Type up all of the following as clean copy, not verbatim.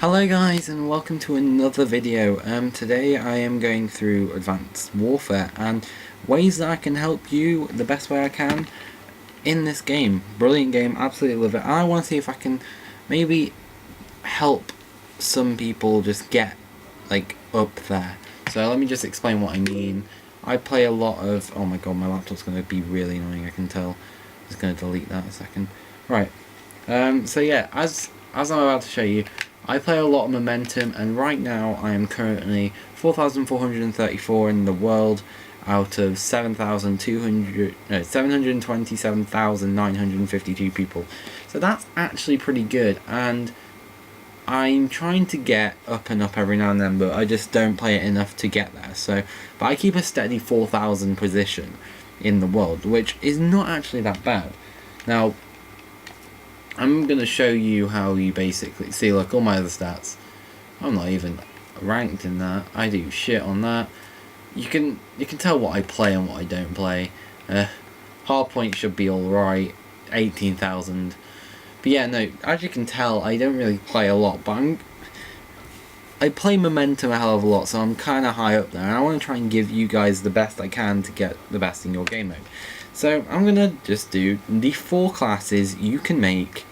Hello guys and welcome to another video. Today I am going through Advanced Warfare and ways that I can help you the best way I can in this game. Brilliant game, absolutely love it. And I want to see if I can maybe help some people just get like up there. So let me just explain what I mean. I play a lot of, oh my god, my laptop's going to be really annoying, I can tell. I'm just going to delete that in a second. Right, so yeah, as I'm about to show you, I play a lot of Momentum, and right now I am currently 4,434 in the world out of 727,952 people. So that's actually pretty good, and I'm trying to get up and up every now and then, but I just don't play it enough to get there. So, but I keep a steady 4,000 position in the world, which is not actually that bad. Now, I'm going to show you how you basically see, like, all my other stats. I'm not even ranked in that. I do shit on that. You can tell what I play and what I don't play. Hardpoint should be alright. 18,000. But yeah, no, as you can tell, I don't really play a lot, but I play Momentum a hell of a lot, so I'm kind of high up there, and I want to try and give you guys the best I can to get the best in your game mode. So I'm going to just do the 4 classes you can make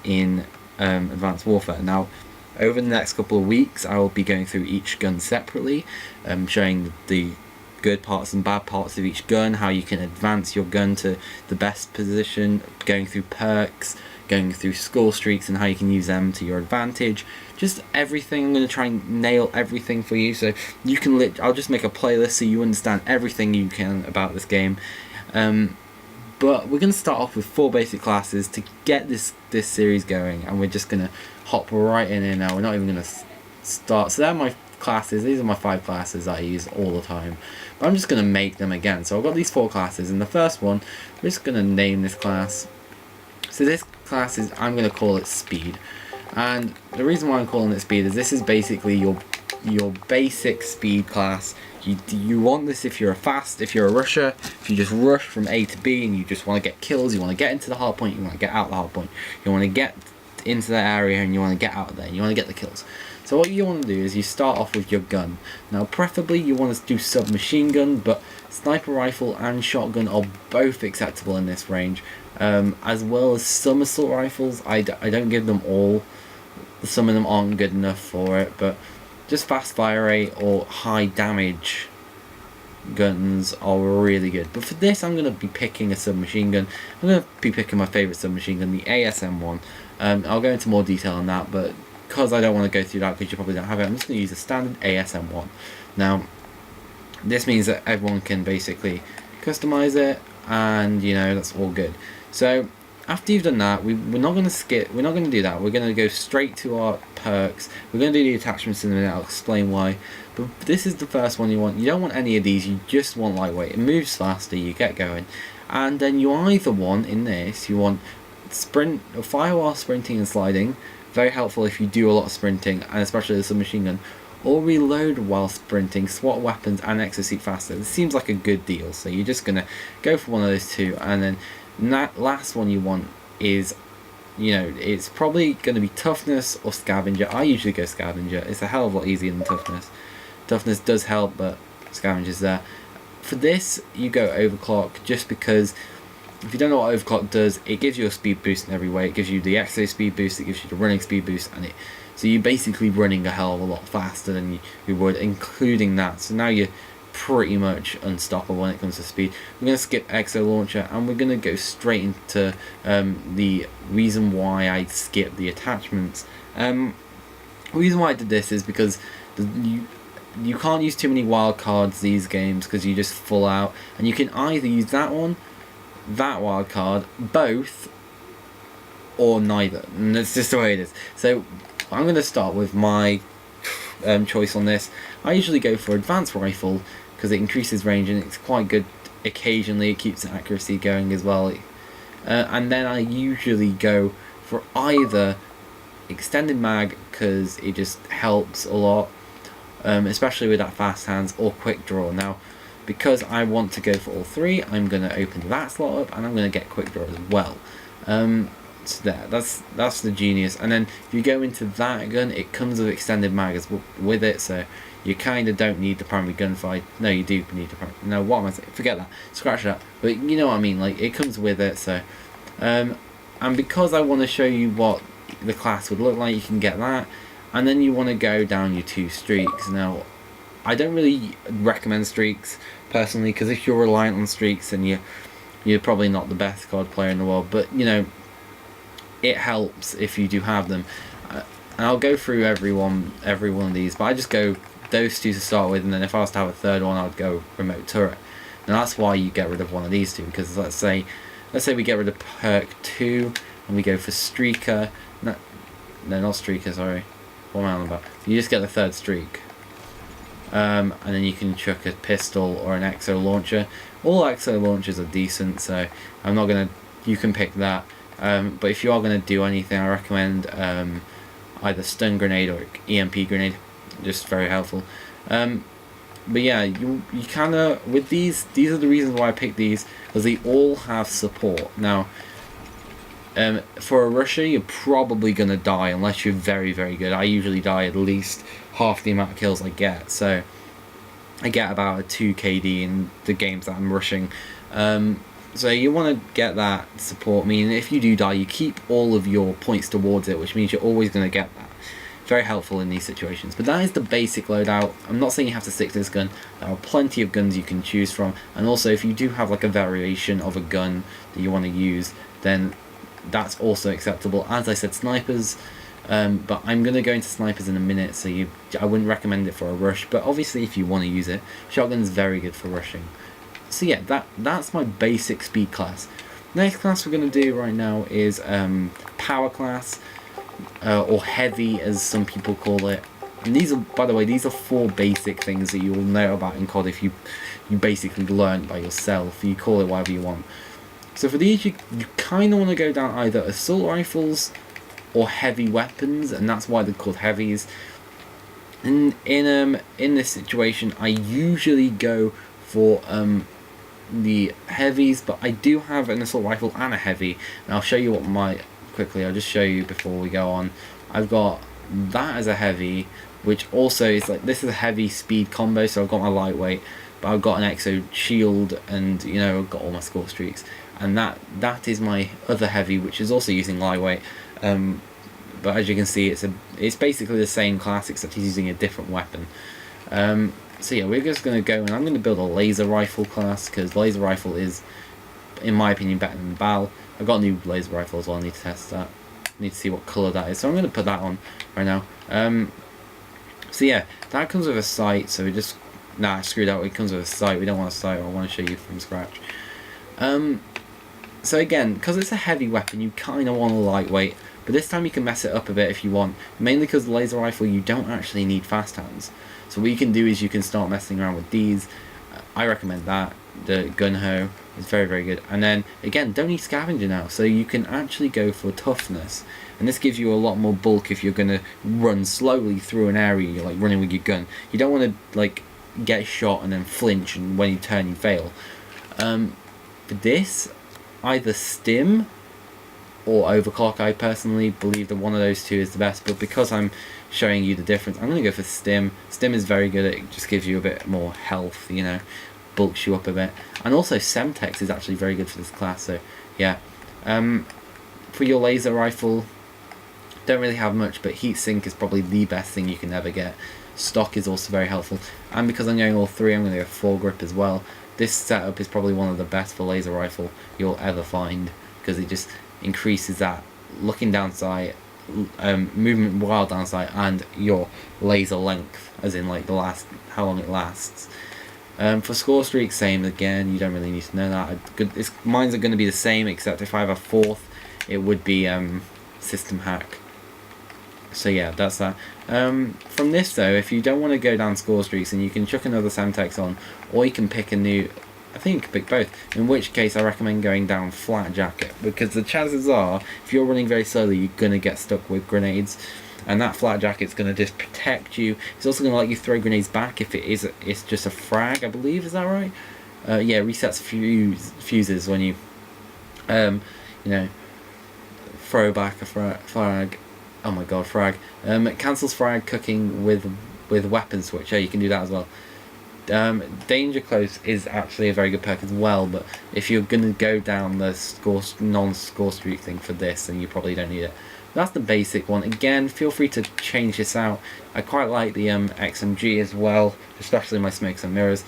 in Advanced Warfare. Now, over the next couple of weeks, I will be going through each gun separately, showing the good parts and bad parts of each gun, how you can advance your gun to the best position, going through perks, going through score streaks and how you can use them to your advantage. Just everything. I'm going to try and nail everything for you, so you can I'll just make a playlist so you understand everything you can about this game. But we're going to start off with 4 basic classes to get this series going, and we're just going to hop right in here now. We're not even going to start. So they're my classes. These are my 5 classes that I use all the time, but I'm just going to make them again. So I've got these 4 classes, and the first one, we're just going to name this class. So this class is, I'm going to call it Speed, and the reason why I'm calling it Speed is this is basically your basic speed class. You want this if you're if you're a rusher, if you just rush from A to B and you just want to get kills, you want to get into the hard point, you want to get out the hard point, you want to get into that area and you want to get out of there, and you want to get the kills. So what you want to do is you start off with your gun. Now preferably you want to do submachine gun, but sniper rifle and shotgun are both acceptable in this range, as well as some assault rifles. I don't give them all, some of them aren't good enough for it, but just fast fire rate or high damage guns are really good. But for this I'm going to be picking a submachine gun. I'm going to be picking my favourite submachine gun, the ASM1. I'll go into more detail on that, but because I don't want to go through that because you probably don't have it, I'm just going to use a standard ASM1. Now, this means that everyone can basically customize it, and you know, that's all good. So after you've done that, we're not going to skip, we're not going to do that, we're going to go straight to our perks. We're going to do the attachments in a minute, I'll explain why, but this is the first one you want. You don't want any of these, you just want lightweight. It moves faster, you get going, and then you either want, in this, you want sprint, or fire while sprinting and sliding, very helpful if you do a lot of sprinting, and especially the submachine gun, or reload while sprinting, swap weapons and exosuit faster. This seems like a good deal, so you're just going to go for one of those 2, and then that last one you want is, you know, it's probably going to be toughness or scavenger. I usually go scavenger. It's a hell of a lot easier than toughness. Toughness does help, but scavenger's there. For this, you go overclock, just because if you don't know what overclock does, it gives you a speed boost in every way. It gives you the exo speed boost, it gives you the running speed boost, and so you're basically running a hell of a lot faster than you would, including that. So now you're pretty much unstoppable when it comes to speed. We're going to skip exo launcher, and we're going to go straight into the reason why I skipped the attachments. The reason why I did this is because you can't use too many wild cards these games, because you just full out, and you can either use that one, that wild card, both, or neither, and that's just the way it is. So I'm going to start with my choice on this. I usually go for advanced rifle because it increases range and it's quite good occasionally. It keeps the accuracy going as well, and then I usually go for either extended mag because it just helps a lot, especially with that fast hands, or quick draw. Now because I want to go for all 3, I'm going to open that slot up and I'm going to get quick draw as well. So that's the genius. And then if you go into that gun, it comes with extended mag with it, so you kind of don't need the primary gunfight. No, you do need the primary. No, what am I saying? Forget that. Scratch that. But you know what I mean. Like, it comes with it. So, and because I want to show you what the class would look like, you can get that, and then you want to go down your 2 streaks. Now, I don't really recommend streaks personally, because if you're reliant on streaks, then you're probably not the best COD player in the world. But you know, it helps if you do have them. And I'll go through every one of these, but I just go those 2 to start with, and then if I was to have a third one, I would go remote turret. And that's why you get rid of one of these 2, because let's say we get rid of perk 2 and we go for streaker. No, not streaker, sorry. What am I on about? You just get the 3rd streak. And then you can chuck a pistol or an exo launcher. All exo launchers are decent, so I'm not gonna. You can pick that. But if you are gonna do anything, I recommend either stun grenade or EMP grenade. Just very helpful. But yeah, you kind of with these are the reasons why I picked these, because they all have support. Now, for a rusher, you're probably gonna die unless you're very, very good. I usually die at least half the amount of kills I get, so I get about a 2 KD in the games that I'm rushing. So you want to get that support. I mean, if you do die, you keep all of your points towards it, which means you're always going to get that. Very helpful in these situations. But that is the basic loadout. I'm not saying you have to stick to this gun. There are plenty of guns you can choose from, and also if you do have like a variation of a gun that you want to use, then that's also acceptable. As I said, snipers. But I'm going to go into snipers in a minute, so I wouldn't recommend it for a rush, but obviously if you want to use it, shotgun's very good for rushing. So yeah, that's my basic speed class. Next class we're going to do right now is power class, or heavy as some people call it. And these are, by the way, these are 4 basic things that you will know about in COD if you basically learn by yourself. You call it whatever you want. So for these, you kind of want to go down either assault rifles or heavy weapons, and that's why they're called heavies. In this situation, I usually go for the heavies, but I do have an assault rifle and a heavy, and I'll show you what I'll just show you before we go on. I've got that as a heavy, which also is like, this is a heavy speed combo, so I've got my lightweight, but I've got an exo shield, and you know, I've got all my score streaks, and that is my other heavy, which is also using lightweight. But as you can see, it's basically the same class, except he's using a different weapon. So yeah, we're just going to go, and I'm going to build a laser rifle class, because laser rifle is, in my opinion, better than BAL. I've got a new laser rifle as well. I need to test that. I need to see what colour that is, so I'm going to put that on right now. So yeah, that comes with a sight, so we just... Nah, screwed out. It comes with a sight. We don't want a sight. I want to show you from scratch. So again, because it's a heavy weapon, you kind of want a lightweight, but this time you can mess it up a bit if you want, mainly because the laser rifle, you don't actually need fast hands. So what you can do is you can start messing around with these. I recommend that. The gun hoe is very, very good. And then again, don't need scavenger now, so you can actually go for toughness, and this gives you a lot more bulk if you're going to run slowly through an area. You're like running with your gun. You don't want to like get shot and then flinch, and when you turn you fail. For this, either stim or overclock. I personally believe that one of those 2 is the best, but because I'm showing you the difference, I'm going to go for stim. Stim is very good. It just gives you a bit more health, you know, bulks you up a bit. And also Semtex is actually very good for this class, so yeah. For your laser rifle, don't really have much, but heatsink is probably the best thing you can ever get. Stock is also very helpful, and because I'm going all 3, I'm going to go foregrip as well. This setup is probably one of the best for laser rifle you'll ever find, because it just increases that looking down sight, movement while down sight, and your laser length, as in like how long it lasts. For score streak, same again. You don't really need to know that. Mine's are going to be the same, except if I have a 4th, it would be system hack. So yeah, that's that. From this though, if you don't want to go down score streaks, and you can chuck another Semtex on, or you can pick a new, I think you can pick both, in which case I recommend going down flat jacket, because the chances are, if you're running very slowly, you're going to get stuck with grenades, and that flat jacket's going to just protect you. It's also going to let you throw grenades back if it's just a frag, I believe, is that right? Yeah, resets fuses when you, you know, throw back a frag. Oh my god, frag. It cancels frag cooking with weapon switch. Yeah, you can do that as well. Danger close is actually a very good perk as well, but if you're gonna go down the non-score streak thing for this, then you probably don't need it. That's the basic one. Again, feel free to change this out. I quite like the XMG as well, especially my smokes and mirrors,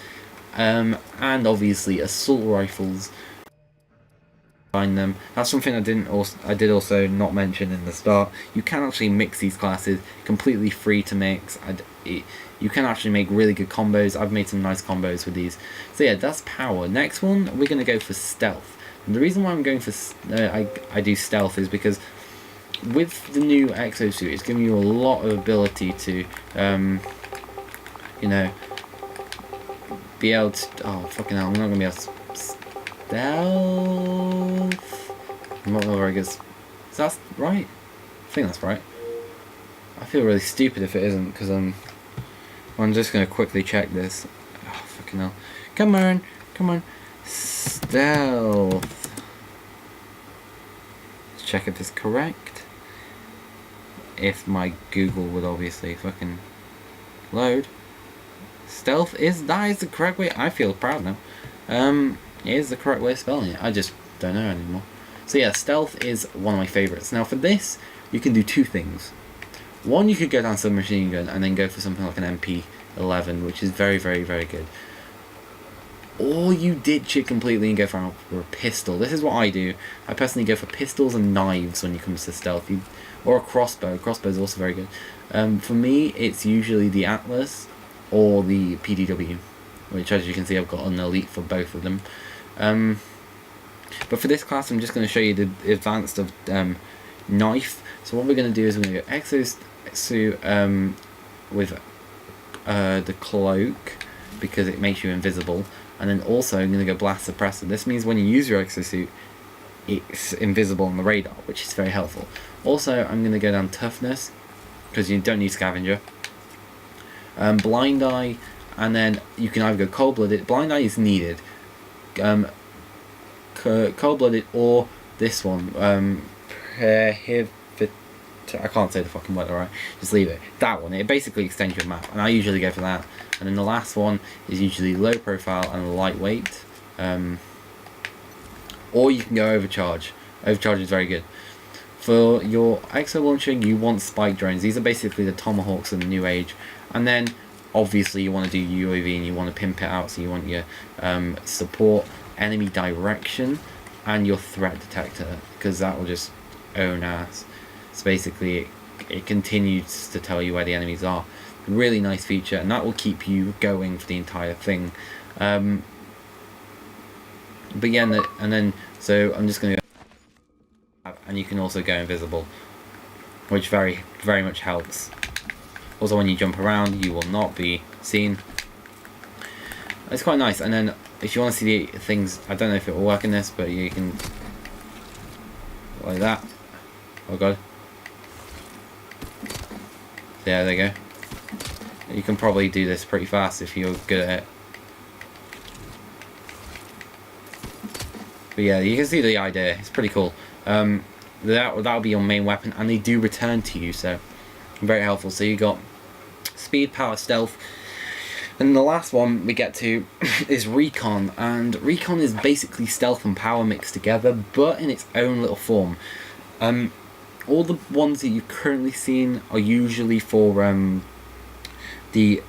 and obviously assault rifles. Find them. That's something I did also not mention in the start. You can actually mix these classes, completely free to mix. You can actually make really good combos. I've made some nice combos with these. So yeah, that's power. Next one, we're going to go for stealth. And the reason why I'm going for I do stealth is because with the new exosuit, it's giving you a lot of ability to you know, be able to, oh fucking hell, I'm not going to be able to stealth. I'm not very good. Is that right? I think that's right. I feel really stupid if it isn't, because I'm just going to quickly check this. Oh, fucking hell. Come on. Come on. Stealth. Let's check if it's correct. If my Google would obviously fucking load. Stealth that is the correct way. I feel proud now. It is the correct way of spelling it. I just don't know anymore. So yeah, stealth is one of my favourites. Now for this, you can do two things. One, you could go down submachine gun and then go for something like an MP11, which is very, very, very good. Or you ditch it completely and go for a pistol. This is what I do. I personally go for pistols and knives when it comes to stealth. Or a crossbow. Crossbow is also very good. For me, it's usually the Atlas or the PDW, which, as you can see, I've got an elite for both of them. But for this class, I'm just going to show you the advanced of knife. So what we're going to do is we're going to go exosuit with the cloak, because it makes you invisible, and then also I'm going to go blast suppressor. This means when you use your exosuit, it's invisible on the radar, which is very helpful. Also, I'm going to go down toughness, because you don't need scavenger. Blind eye, and then you can either go cold-blooded. Blind eye is needed. Cold-blooded or this one. I can't say the fucking word, alright? Just leave it. That one. It basically extends your map, and I usually go for that. And then the last one is usually low profile and lightweight. Or you can go overcharge. Overcharge is very good. For your exo launching, you want spike drones. These are basically the tomahawks of the new age. And then obviously you want to do UAV and you want to pimp it out, so you want your support, enemy direction, and your threat detector, because that will just own ass. So basically it continues to tell you where the enemies are. Really nice feature, and that will keep you going for the entire thing. But yeah, and then so I'm just going to go, and you can also go invisible, which very, very much helps. Also, when you jump around, you will not be seen. It's quite nice. And then if you want to see the things, I don't know if it will work in this, but you can, like that. Oh god. Yeah, there you go. You can probably do this pretty fast if you're good at it. But yeah, you can see the idea. It's pretty cool. That'll be your main weapon, and they do return to you, so very helpful. So you got speed, power, stealth, and the last one we get to is recon. And recon is basically stealth and power mixed together, but in its own little form. All the ones that you've currently seen are usually for the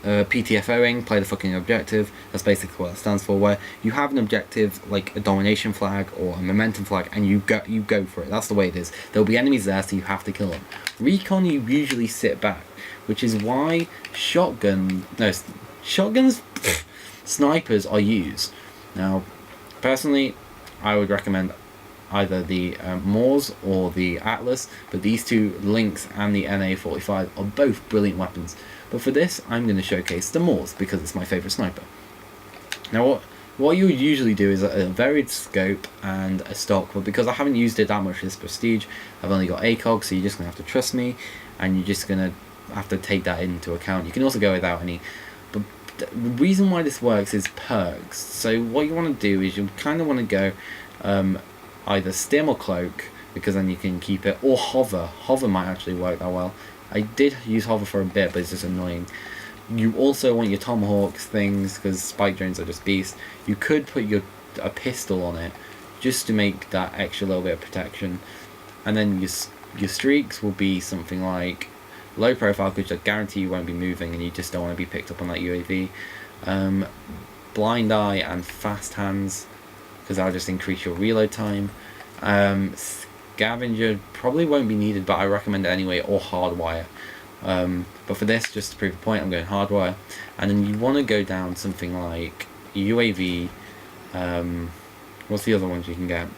PTFOing, play the fucking objective. That's basically what it stands for, where you have an objective like a domination flag or a momentum flag, and you go for it. That's the way it is. There'll be enemies there, so you have to kill them. Recon, you usually sit back, which is why snipers are used. Now, personally, I would recommend either the Moors or the Atlas, but these two, Lynx and the NA45, are both brilliant weapons. But for this, I'm going to showcase the Moors because it's my favourite sniper. Now, what you would usually do is a varied scope and a stock, but because I haven't used it that much this Prestige, I've only got ACOG, so you're just going to have to trust me, and you're just going to have to take that into account. You can also go without any, but the reason why this works is perks. So what you want to do is you kind of want to go either stim or cloak, because then you can keep it. Or hover. Hover might actually work that well. I did use hover for a bit, but it's just annoying. You also want your tomahawks things, because spike drones are just beasts. You could put a pistol on it, just to make that extra little bit of protection. And then your streaks will be something like low profile, because I guarantee you won't be moving, and you just don't want to be picked up on that UAV. Blind eye and fast hands, because that'll just increase your reload time. Scavenger probably won't be needed, but I recommend it anyway, or hardwire. But for this, just to prove a point, I'm going hardwire. And then you want to go down something like UAV. What's the other ones you can get?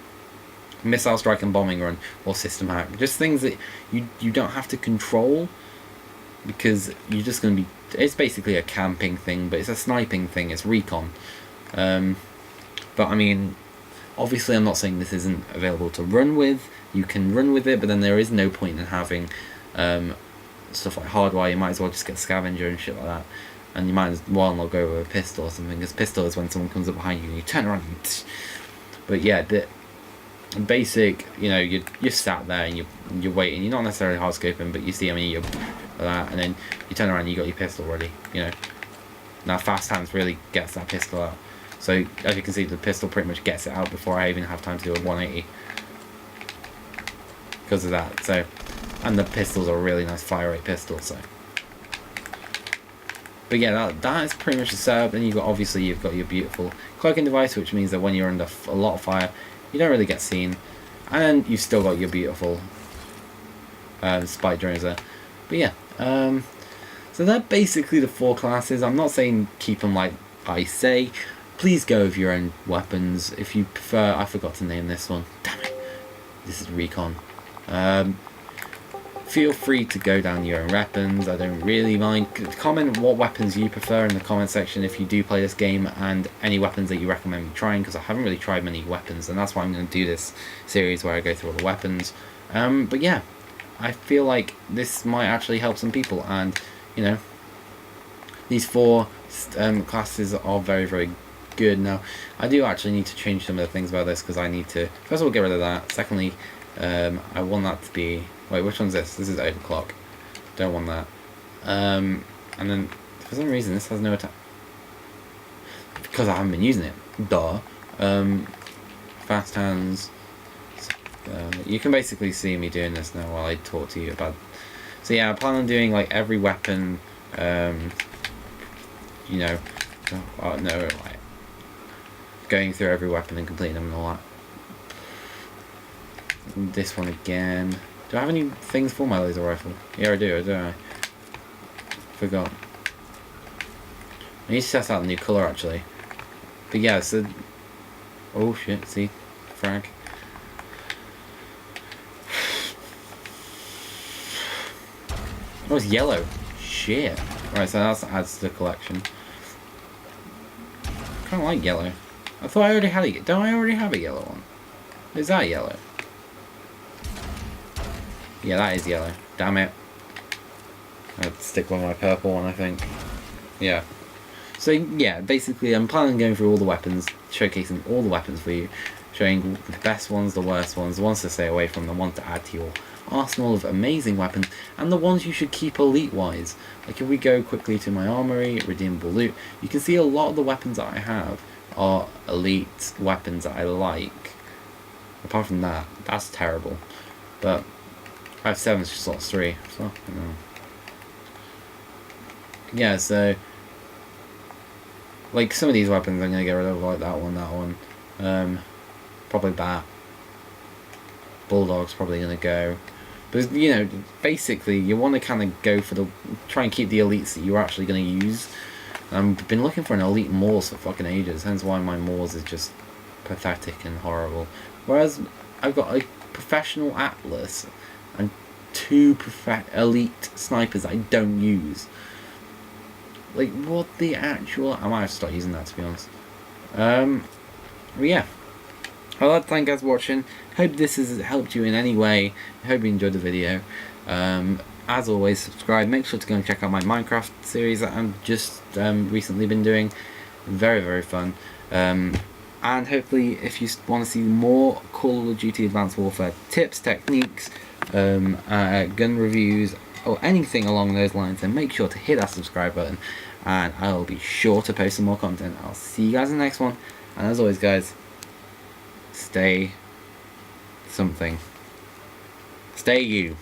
Missile strike and bombing run, or system hack. Just things that you don't have to control, because you're just going to be. It's basically a camping thing, but it's a sniping thing. It's recon. But I mean, obviously, I'm not saying this isn't available to run with. You can run with it, but then there is no point in having stuff like hardwire. You might as well just get scavenger and shit like that, and you might as well not go with a pistol or something, because pistol is when someone comes up behind you and you turn around and but yeah, the basic, you know, you're sat there and you're waiting. You're not necessarily hard scoping, but you see, I mean, you're that, and then you turn around and you got your pistol ready, you know. Now fast hands really gets that pistol out, so as you can see, the pistol pretty much gets it out before I even have time to do a 180 because of that. So, and the pistol's a really nice fire rate pistol. So, but yeah, that is pretty much the setup. And you've got your beautiful cloaking device, which means that when you're under a lot of fire, you don't really get seen, and you've still got your beautiful spike drones there. But yeah, so they're basically the 4 classes. I'm not saying keep them like I say. Please go with your own weapons if you prefer. I forgot to name this one. Damn it. This is recon. Feel free to go down your own weapons. I don't really mind. Comment what weapons you prefer in the comment section if you do play this game, and any weapons that you recommend me trying, because I haven't really tried many weapons, and that's why I'm going to do this series where I go through all the weapons. But yeah, I feel like this might actually help some people, and you know, these 4 classes are very, very good. Now, I do actually need to change some of the things about this, because I need to, first of all, get rid of that. Secondly, I want that to be, wait, which one's this? This is overclock. Don't want that. And then, for some reason, this has no attack. Because I haven't been using it. Duh. Fast hands. You can basically see me doing this now while I talk to you about. So yeah, I plan on doing like every weapon. You know, like going through every weapon and completing them and all that. This one again. Do I have any things for my laser rifle? Yeah, I do, don't I? Forgot. I need to test out a new colour actually. But yeah, so. Oh shit, see? Frag. Oh, it's yellow. Shit. Right, so that adds to the collection. I kind of like yellow. I thought I already had a. Don't I already have a yellow one? Is that yellow? Yeah, that is yellow. Damn it. I'd stick with my purple one, I think. Yeah. So yeah, basically I'm planning on going through all the weapons, showcasing all the weapons for you, showing the best ones, the worst ones, the ones to stay away from, the ones to add to your arsenal of amazing weapons, and the ones you should keep elite-wise. Like if we go quickly to my armory, redeemable loot, you can see a lot of the weapons that I have are elite weapons that I like. Apart from that, that's terrible. But I have 7 slots 3, so you know. Yeah, so like some of these weapons I'm gonna get rid of, like that one. Probably that. Bulldog's probably gonna go. But you know, basically you want to kind of go for try and keep the elites that you're actually gonna use. I've been looking for an elite Morse for fucking ages, hence why my Morse is just pathetic and horrible. Whereas I've got a professional Atlas and 2 elite snipers that I don't use. Like, what the actual... I might have to start using that, to be honest. But yeah. I'd like to thank you guys for watching. Hope this has helped you in any way. I hope you enjoyed the video. As always, subscribe. Make sure to go and check out my Minecraft series that I've just recently been doing. Very, very fun. And and hopefully if you want to see more Call of Duty Advanced Warfare tips, techniques, gun reviews, or anything along those lines, then make sure to hit that subscribe button, and I'll be sure to post some more content. I'll see you guys in the next one, and as always guys, stay something. Stay you.